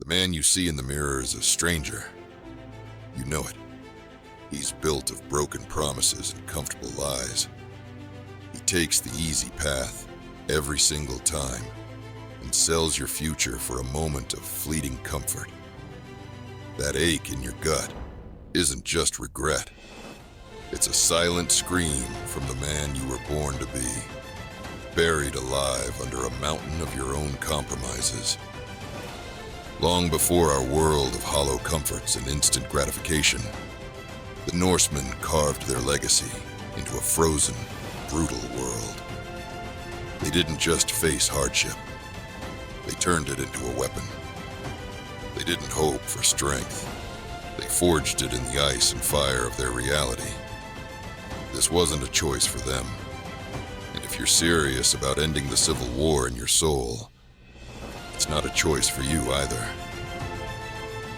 man you see in the mirror is a stranger. You know it. He's built of broken promises and comfortable lies. He takes the easy path every single time and sells your future for a moment of fleeting comfort. That ache in your gut isn't just regret. It's a silent scream from the man you were born to be, buried alive under a mountain of your own compromises. Long before our world of hollow comforts and instant gratification, the Norsemen carved their legacy into a frozen, brutal world. They didn't just face hardship. They turned it into a weapon. They didn't hope for strength. They forged it in the ice and fire of their reality. This wasn't a choice for them. And if you're serious about ending the civil war in your soul, it's not a choice for you either.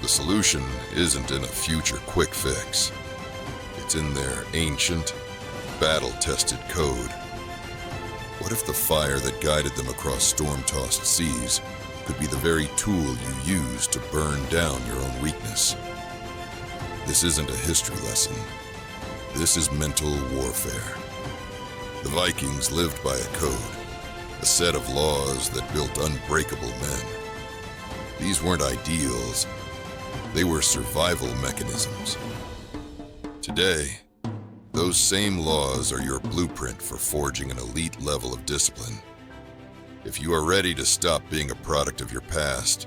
The solution isn't in a future quick fix. It's in their ancient, battle-tested code. What if the fire that guided them across storm-tossed seas could be the very tool you use to burn down your own weakness? This isn't a history lesson. This is mental warfare. The Vikings lived by a code, a set of laws that built unbreakable men. These weren't ideals. They were survival mechanisms. Today, those same laws are your blueprint for forging an elite level of discipline. If you are ready to stop being a product of your past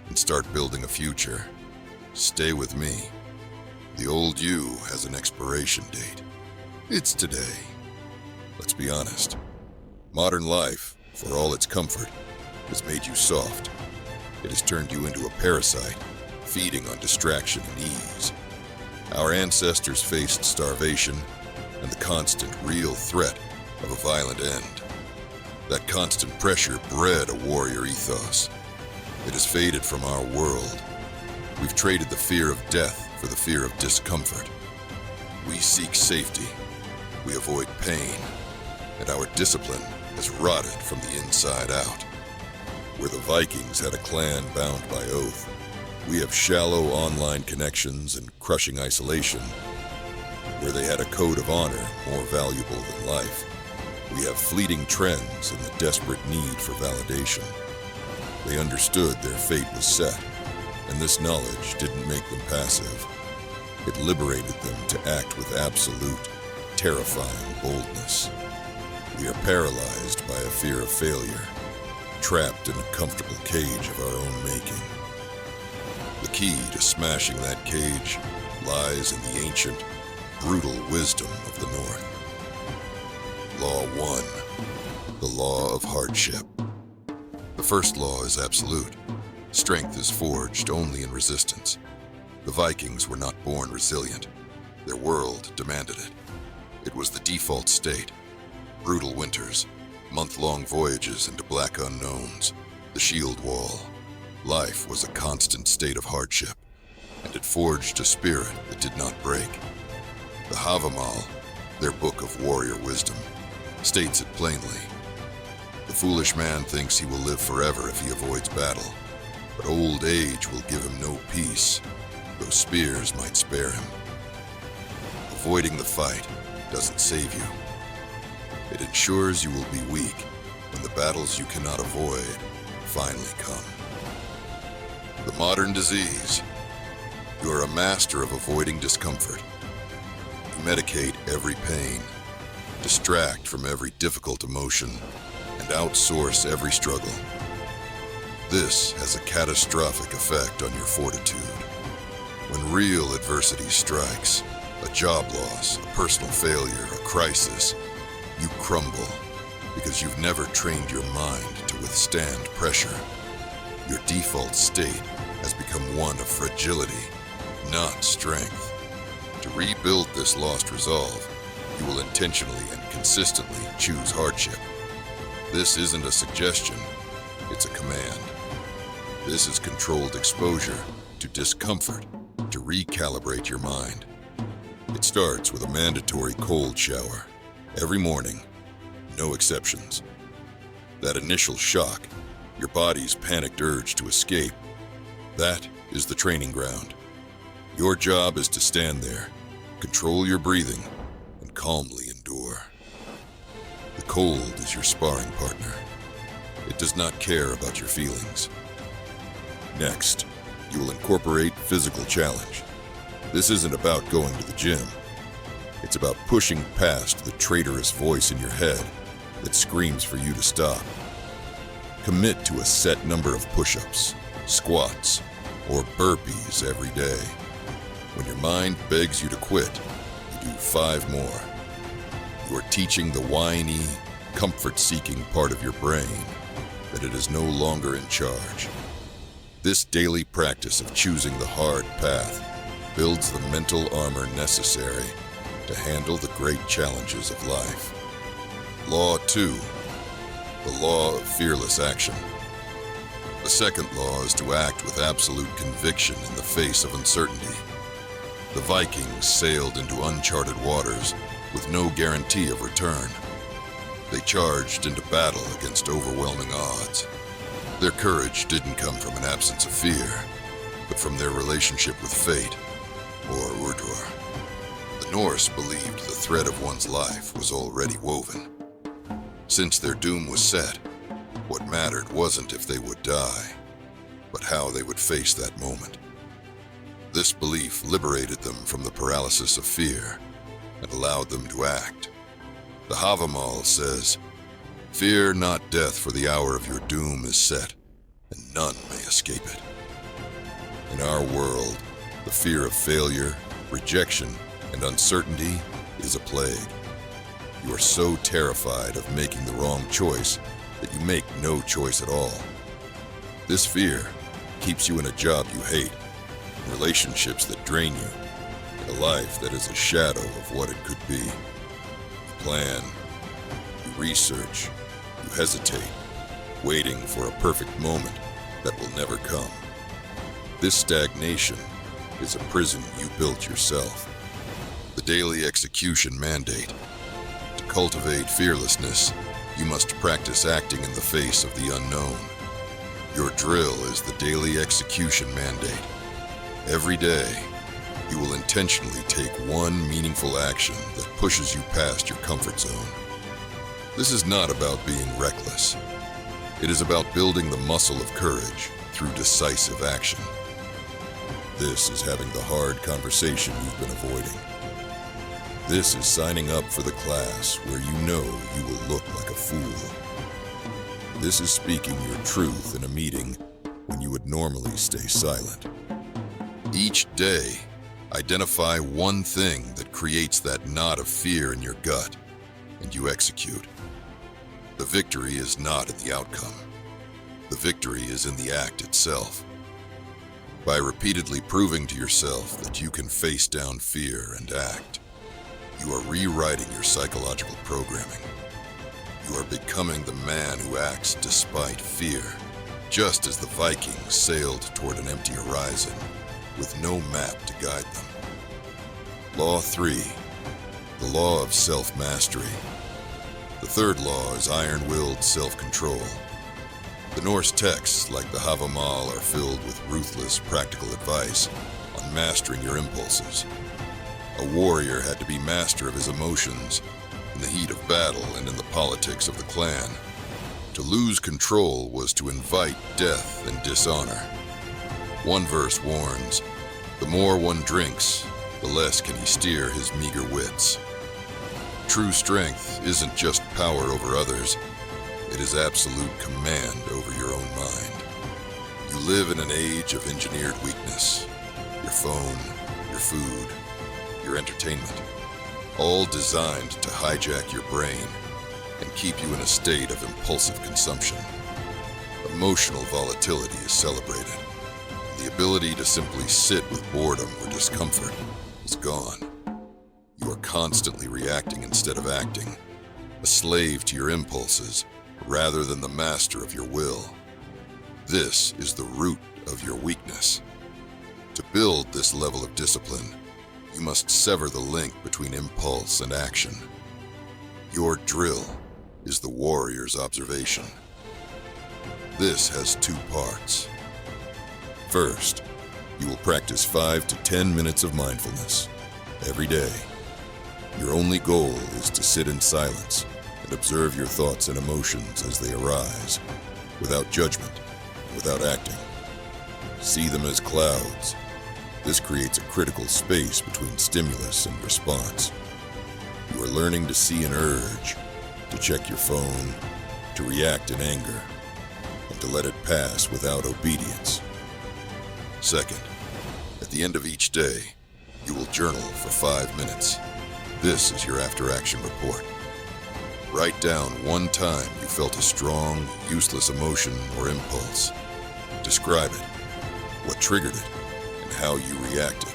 and start building a future, stay with me. The old you has an expiration date. It's today. Let's be honest. Modern life, for all its comfort, has made you soft. It has turned you into a parasite, feeding on distraction and ease. Our ancestors faced starvation and the constant, real threat of a violent end. That constant pressure bred a warrior ethos. It has faded from our world. We've traded the fear of death for the fear of discomfort. We seek safety. We avoid pain. And our discipline has rotted from the inside out. Where the Vikings had a clan bound by oath, we have shallow online connections and crushing isolation. Where they had a code of honor more valuable than life, we have fleeting trends and the desperate need for validation. They understood their fate was set, and this knowledge didn't make them passive. It liberated them to act with absolute, terrifying boldness. We are paralyzed by a fear of failure, trapped in a comfortable cage of our own making. The key to smashing that cage lies in the ancient, brutal wisdom of the North. Law 1, the law of hardship. The first law is absolute. Strength is forged only in resistance. The Vikings were not born resilient. Their world demanded it. It was the default state. Brutal winters, month-long voyages into black unknowns, the shield wall. Life was a constant state of hardship, and it forged a spirit that did not break. The Havamal, their book of warrior wisdom, states it plainly. The foolish man thinks he will live forever if he avoids battle, but old age will give him no peace, though spears might spare him. Avoiding the fight doesn't save you. It ensures you will be weak when the battles you cannot avoid finally come. The modern disease. You are a master of avoiding discomfort. You medicate every pain, distract from every difficult emotion, and outsource every struggle. This has a catastrophic effect on your fortitude. When real adversity strikes, a job loss, a personal failure, a crisis, you crumble because you've never trained your mind to withstand pressure. Your default state has become one of fragility, not strength. To rebuild this lost resolve, you will intentionally and consistently choose hardship. This isn't a suggestion, it's a command. This is controlled exposure to discomfort to recalibrate your mind. It starts with a mandatory cold shower. Every morning, no exceptions. That initial shock, your body's panicked urge to escape, That is the training ground. Your job is to stand there, control your breathing, and calmly endure. The cold is your sparring partner. It does not care about your feelings. Next, you will incorporate physical challenge. This isn't about going to the gym. It's about pushing past the traitorous voice in your head that screams for you to stop. Commit to a set number of push-ups, squats, or burpees every day. When your mind begs you to quit, you do 5 more. You are teaching the whiny, comfort-seeking part of your brain that it is no longer in charge. This daily practice of choosing the hard path builds the mental armor necessary to handle the great challenges of life. Law 2, the law of fearless action. The second law is to act with absolute conviction in the face of uncertainty. The Vikings sailed into uncharted waters with no guarantee of return. They charged into battle against overwhelming odds. Their courage didn't come from an absence of fear, but from their relationship with fate, or Urdur. The Norse believed the thread of one's life was already woven. Since their doom was set, what mattered wasn't if they would die, but how they would face that moment. This belief liberated them from the paralysis of fear and allowed them to act. The Havamal says, "Fear not death, for the hour of your doom is set, and none may escape it." In our world, the fear of failure, rejection, and uncertainty is a plague. You are so terrified of making the wrong choice that you make no choice at all. This fear keeps you in a job you hate, in relationships that drain you, in a life that is a shadow of what it could be. You plan, you research, you hesitate, waiting for a perfect moment that will never come. This stagnation is a prison you built yourself. The daily execution mandate. To cultivate fearlessness, you must practice acting in the face of the unknown. Your drill is the daily execution mandate. Every day, you will intentionally take one meaningful action that pushes you past your comfort zone. This is not about being reckless. It is about building the muscle of courage through decisive action. This is having the hard conversation you've been avoiding. This is signing up for the class where you know you will look like a fool. This is speaking your truth in a meeting when you would normally stay silent. Each day, identify one thing that creates that knot of fear in your gut, and you execute. The victory is not in the outcome. The victory is in the act itself. By repeatedly proving to yourself that you can face down fear and act, you are rewriting your psychological programming. You are becoming the man who acts despite fear, just as the Vikings sailed toward an empty horizon with no map to guide them. Law 3, the law of self-mastery. The third law is iron-willed self-control. The Norse texts, like the Havamal, are filled with ruthless, practical advice on mastering your impulses. A warrior had to be master of his emotions in the heat of battle and in the politics of the clan. To lose control was to invite death and dishonor. One verse warns, "The more one drinks, the less can he steer his meager wits." True strength isn't just power over others, it is absolute command over your own mind. You live in an age of engineered weakness. Your phone, your food, your entertainment, all designed to hijack your brain and keep you in a state of impulsive consumption. Emotional volatility is celebrated. The ability to simply sit with boredom or discomfort is gone. You are constantly reacting instead of acting, a slave to your impulses rather than the master of your will. This is the root of your weakness. To build this level of discipline, you must sever the link between impulse and action. Your drill is the warrior's observation. This has 2 parts. First, you will practice 5 to 10 minutes of mindfulness every day. Your only goal is to sit in silence and observe your thoughts and emotions as they arise, without judgment, without acting. See them as clouds. This creates a critical space between stimulus and response. You are learning to see an urge, to check your phone, to react in anger, and to let it pass without obedience. Second, at the end of each day, you will journal for 5 minutes. This is your after-action report. Write down one time you felt a strong, useless emotion or impulse. Describe it, what triggered it, and how you reacted.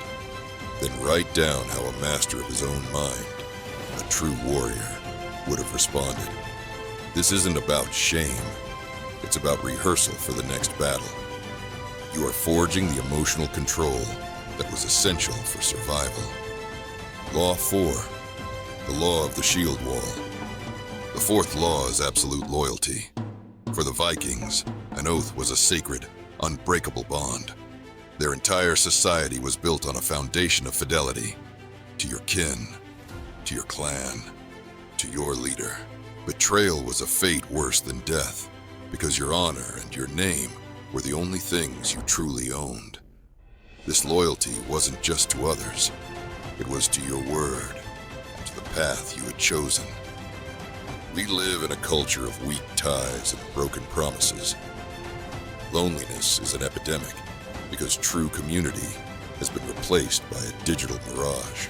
Then write down how a master of his own mind, a true warrior, would have responded. This isn't about shame. It's about rehearsal for the next battle. You are forging the emotional control that was essential for survival. Law 4, the law of the shield wall. The fourth law is absolute loyalty. For the Vikings, an oath was a sacred, unbreakable bond. Their entire society was built on a foundation of fidelity to your kin, to your clan, to your leader. Betrayal was a fate worse than death, because your honor and your name were the only things you truly owned. This loyalty wasn't just to others, it was to your word and to the path you had chosen. We live in a culture of weak ties and broken promises. Loneliness is an epidemic because true community has been replaced by a digital mirage.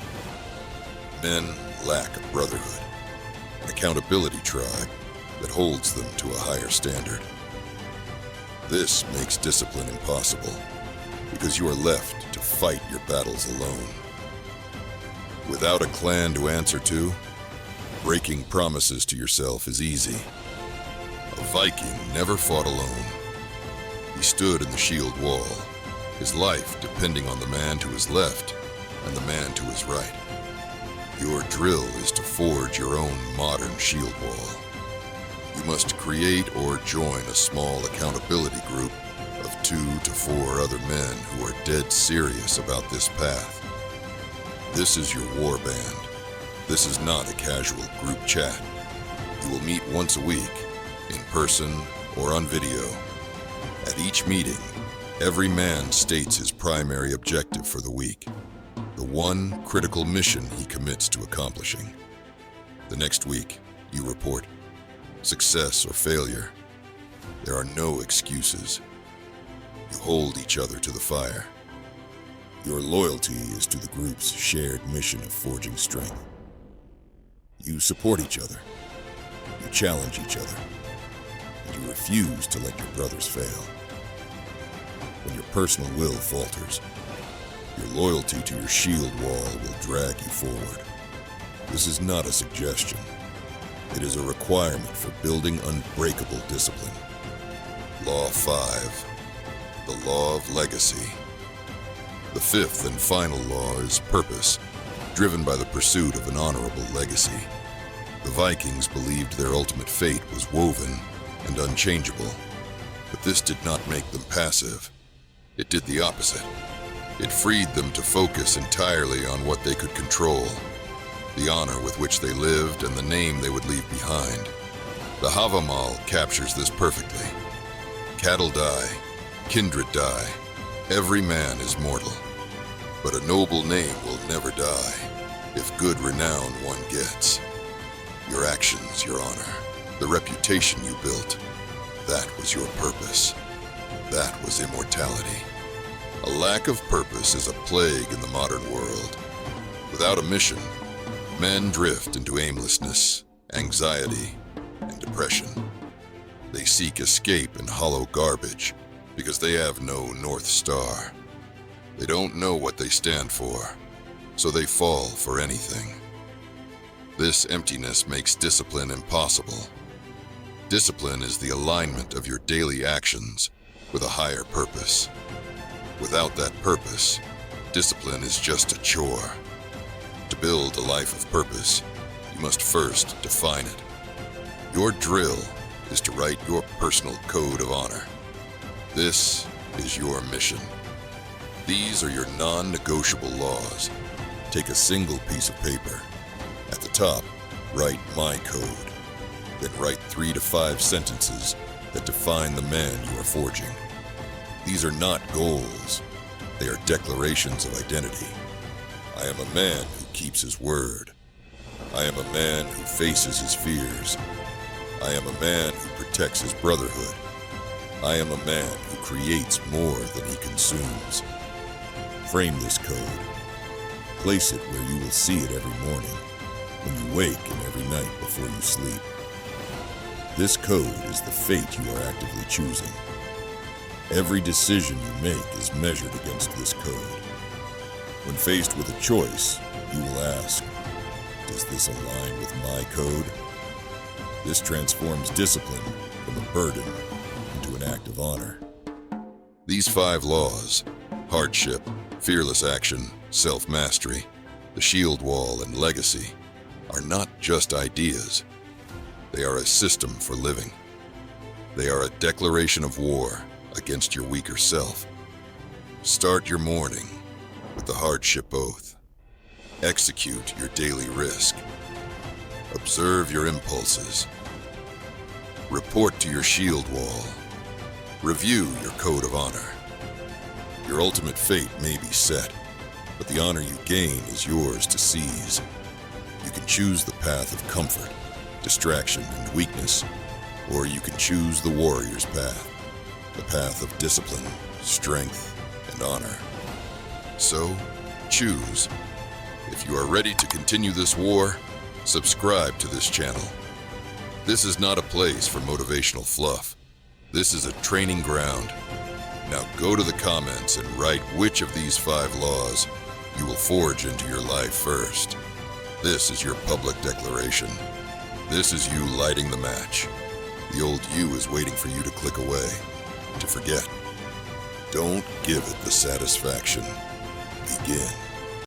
Men lack a brotherhood, an accountability tribe that holds them to a higher standard. This makes discipline impossible because you are left to fight your battles alone. Without a clan to answer to, breaking promises to yourself is easy. A Viking never fought alone. He stood in the shield wall, his life depending on the man to his left and the man to his right. Your drill is to forge your own modern shield wall. You must create or join a small accountability group of 2 to 4 other men who are dead serious about this path. This is your war band. This is not a casual group chat. You will meet once a week, in person or on video. At each meeting, every man states his primary objective for the week, the one critical mission he commits to accomplishing. The next week, you report. Success or failure, there are no excuses. You hold each other to the fire. Your loyalty is to the group's shared mission of forging strength. You support each other, you challenge each other, and you refuse to let your brothers fail. When your personal will falters, your loyalty to your shield wall will drag you forward. This is not a suggestion. It is a requirement for building unbreakable discipline. Law 5, the law of legacy. The fifth and final law is purpose, driven by the pursuit of an honorable legacy. The Vikings believed their ultimate fate was woven and unchangeable, but this did not make them passive. It did the opposite. It freed them to focus entirely on what they could control, the honor with which they lived and the name they would leave behind. The Havamal captures this perfectly. Cattle die, kindred die, every man is mortal. But a noble name will never die, if good renown one gets. Your actions, your honor, the reputation you built, that was your purpose. That was immortality. A lack of purpose is a plague in the modern world. Without a mission, men drift into aimlessness, anxiety, and depression. They seek escape in hollow garbage because they have no North Star. They don't know what they stand for, so they fall for anything. This emptiness makes discipline impossible. Discipline is the alignment of your daily actions with a higher purpose. Without that purpose, discipline is just a chore. To build a life of purpose, you must first define it. Your drill is to write your personal code of honor. This is your mission. These are your non-negotiable laws. Take a single piece of paper. At the top, write "My Code." Then write 3 to 5 sentences that define the man you are forging. These are not goals. They are declarations of identity. I am a man who keeps his word. I am a man who faces his fears. I am a man who protects his brotherhood. I am a man who creates more than he consumes. Frame this code. Place it where you will see it every morning, when you wake, and every night before you sleep. This code is the fate you are actively choosing. Every decision you make is measured against this code. When faced with a choice, you will ask, does this align with my code? This transforms discipline from a burden into an act of honor. These 5 laws, hardship, fearless action, self-mastery, the shield wall, and legacy, are not just ideas. They are a system for living. They are a declaration of war against your weaker self. Start your morning with the hardship oath. Execute your daily risk. Observe your impulses. Report to your shield wall. Review your code of honor. Your ultimate fate may be set, but the honor you gain is yours to seize. You can choose the path of comfort, distraction, and weakness, or you can choose the warrior's path, the path of discipline, strength, and honor. So, choose. If you are ready to continue this war, subscribe to this channel. This is not a place for motivational fluff. This is a training ground. Now go to the comments and write which of these 5 laws you will forge into your life first. This is your public declaration. This is you lighting the match. The old you is waiting for you to click away, to forget. Don't give it the satisfaction. Begin.